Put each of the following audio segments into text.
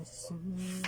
Samangin.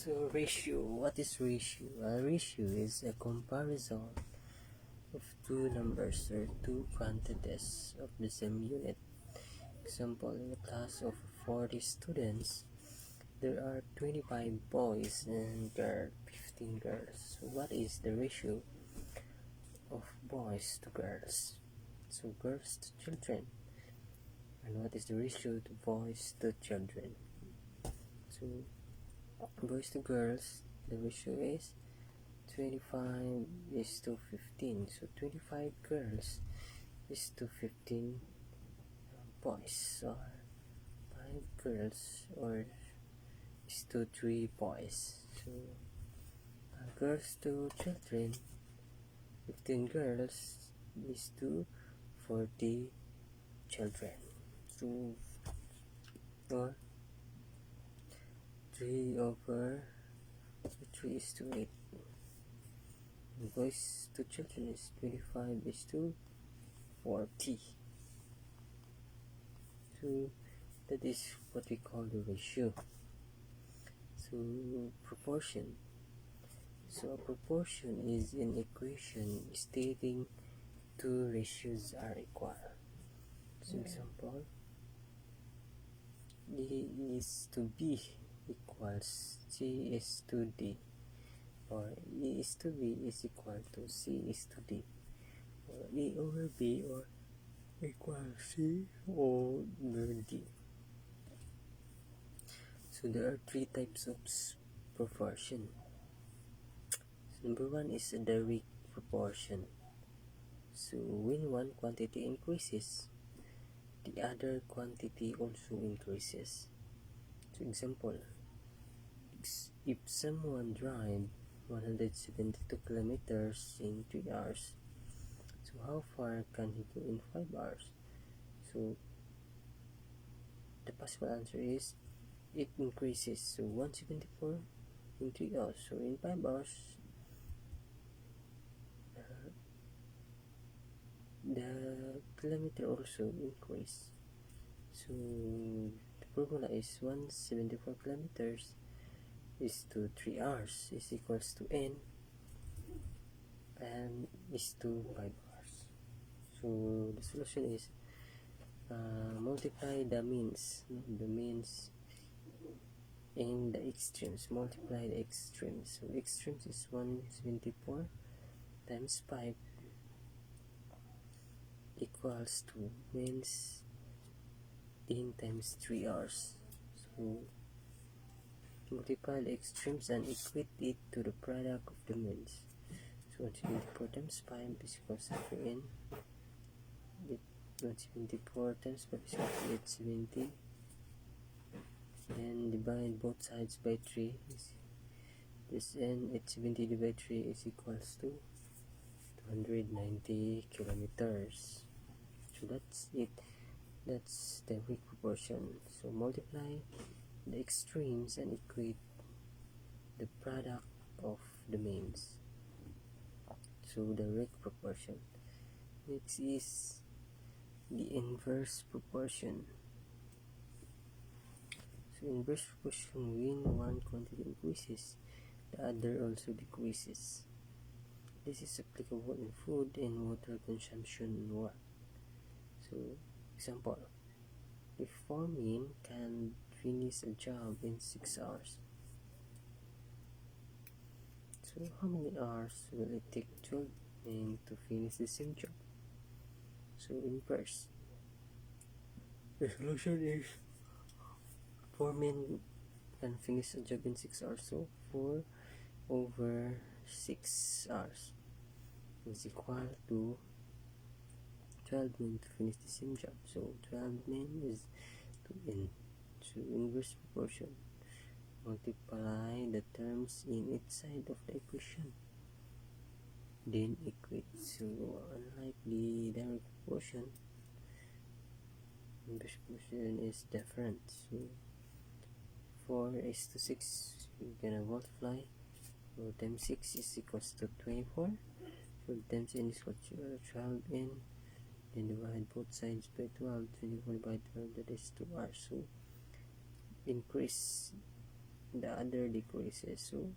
So ratio, what is ratio? A ratio is a comparison of two numbers or two quantities of the same unit. Example, in a class of 40 students, there are 25 boys and 15 girls. So what is the ratio of boys to girls? So girls to children. And what is the ratio to boys to children? So boys to girls, the ratio is 25 is to 15. So 25 girls is to 15 boys, or 5 girls or is to 3 boys. So girls to children, 15 girls is to 40 children. So or 3 over 3 is to 8. Boys to children is 25 is to 40. So that is what we call the ratio. So proportion. So a proportion is an equation stating two ratios are equal. So example, A is to B equals C is to D, or A is to B is equal to C is to D, or A over B or equal C over D. So there are three types of proportion. So number one is a direct proportion. So when one quantity increases, the other quantity also increases. So example, if someone drive 172 kilometers in 3 hours, so how far can he go in 5 hours? So the possible answer is it increases. So 174 in 3 hours. So in 5 hours, the kilometer also increase. So the formula is 174 kilometers is to 3 hours is equals to n and is to 5 hours. So the solution is multiply the means and the extremes. Multiply the extremes. So extremes is 174 times 5 equals to means in times 3 hours. So multiply the extremes and equate it to the product of the means. So 174 times 5 is equals to n. 174 times 5 is equal to 870, and divide both sides by 3. This n, 870 divided by 3 is equals to 290 kilometers. So that's it. That's the weak proportion. So multiply the extremes and equate the product of the means. So the weak proportion. Next is the inverse proportion. So inverse proportion, when one quantity increases, the other also decreases. This is applicable in food and water consumption and work. So example, if 4 men can finish a job in 6 hours, so how many hours will it take 12 men to finish the same job? So inverse. The solution is 4 men can finish a job in 6 hours, so 4 over 6 hours is equal to 12 men to finish the same job. So 12 men is 2n. So inverse proportion. Multiply the terms in each side of the equation, then equate. So unlike the direct proportion, inverse proportion is different. So 4 is to 6, you're gonna multiply. 4 times 6 is equals to 24. 4 times n is equal to 12n. Then divide both sides by 12. 24 by 12, that is 2 hours. So increase, the other decreases. So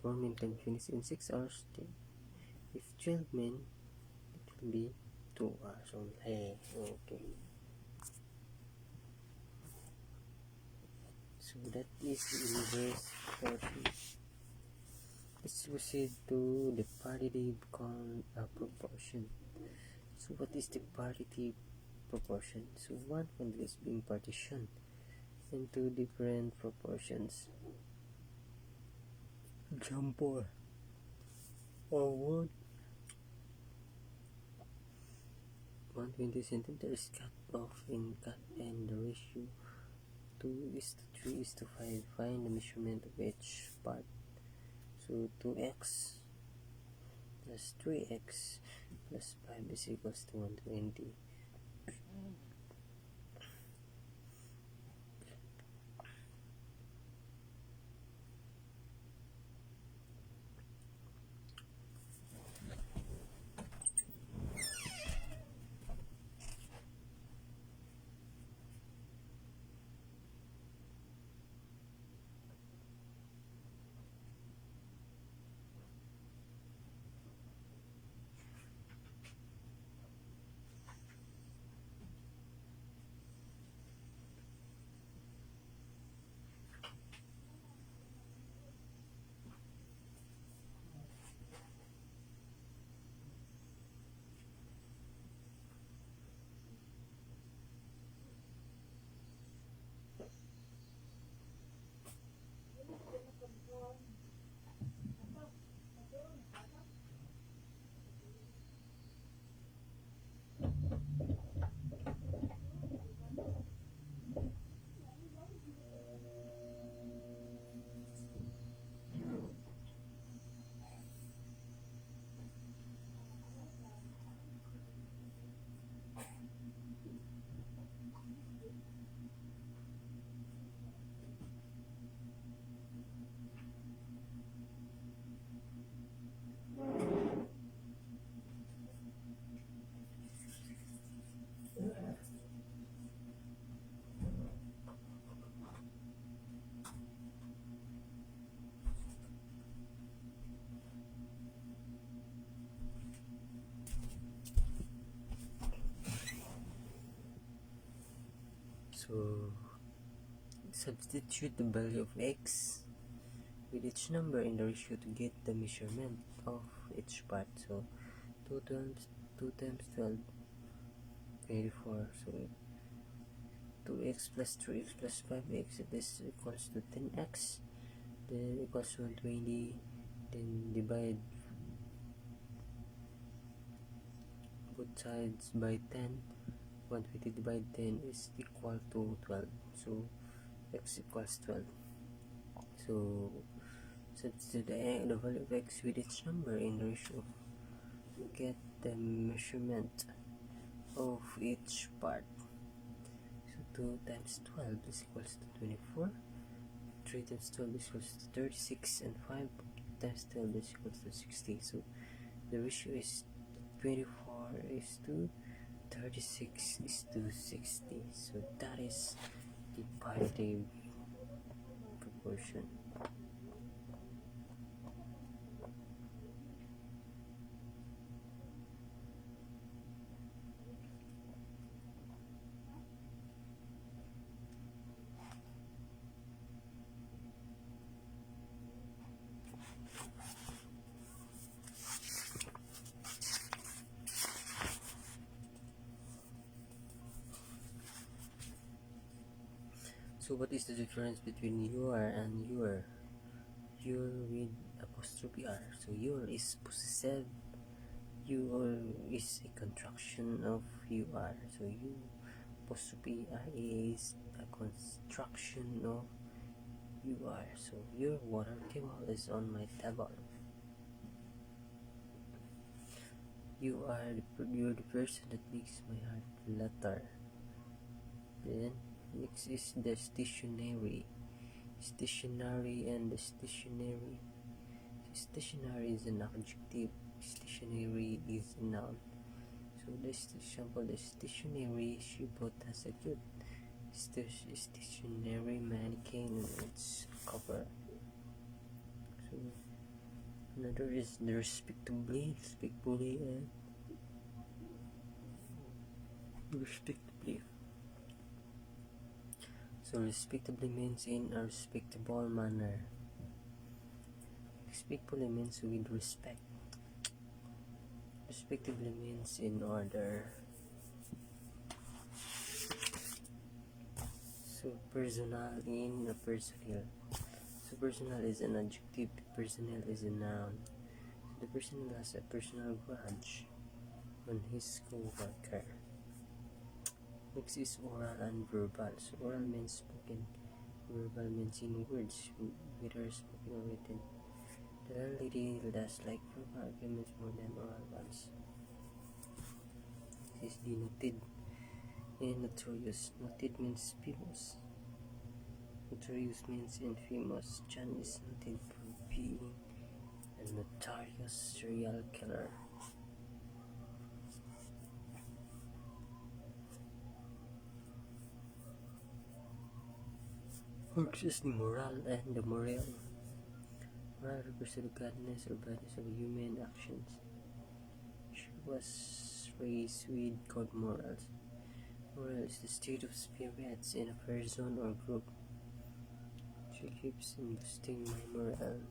4 men can finish in 6 hours. Then if 12 men, it will be 2 hours only. Okay. So that is the inverse proportion. Let's proceed to the partitive proportion. So what is the partitive proportion? So one quantity is being partitioned into different proportions. Example, wood 120 centimeters cut off in cut, and the ratio 2:3:5. Find the measurement of each part. So 2x plus 3x plus 5 is equals to 120. So substitute the value of x with each number in the ratio to get the measurement of each part. So 2 times 12, 24. So 2x plus 3x plus 5x, this equals to 10x, then equals to 120. Then divide both sides by 10. 120 divided 10 is equal to 12. So x equals 12. So substitute the value of x with each number in the ratio to get the measurement of each part. So 2 times 12 is equals to 24. 3 times 12 is equals to 36, and 5 times 12 is equals to 60. So the ratio is 24 is to 36 is to 60. So that is the partitive proportion. So what is the difference between you are and your? Your with apostrophe R. So your is possessive. You is a contraction of you are. So you apostrophe R is a construction of you are. So your water table is on my table. You're the person that makes my heart flutter. Then next is the stationary. Stationary and the stationary. Stationary is an adjective. Stationary is a noun. So this example, the stationary she bought has a cute stationary mannequin on its cover. So another is the respectably, and respectably. So respectably means in a respectable manner. Respectfully means with respect. Respectively means in order. So personal in a personnel. So personal is an adjective, personnel is a noun. So the personnel has a personal grudge on his co-worker. Next is oral and verbal. So oral means spoken, verbal means in words, whether spoken or written. The landlady does like verbal arguments more than oral ones. This is the noted and notorious. Noted means famous. Notorious means infamous. John is noted for being a notorious serial killer. Next is the moral and the moral. Moral represents the godness or badness of human actions. She was raised with good morals. Moral is the state of spirits in a person or group. She keeps in boosting my morale.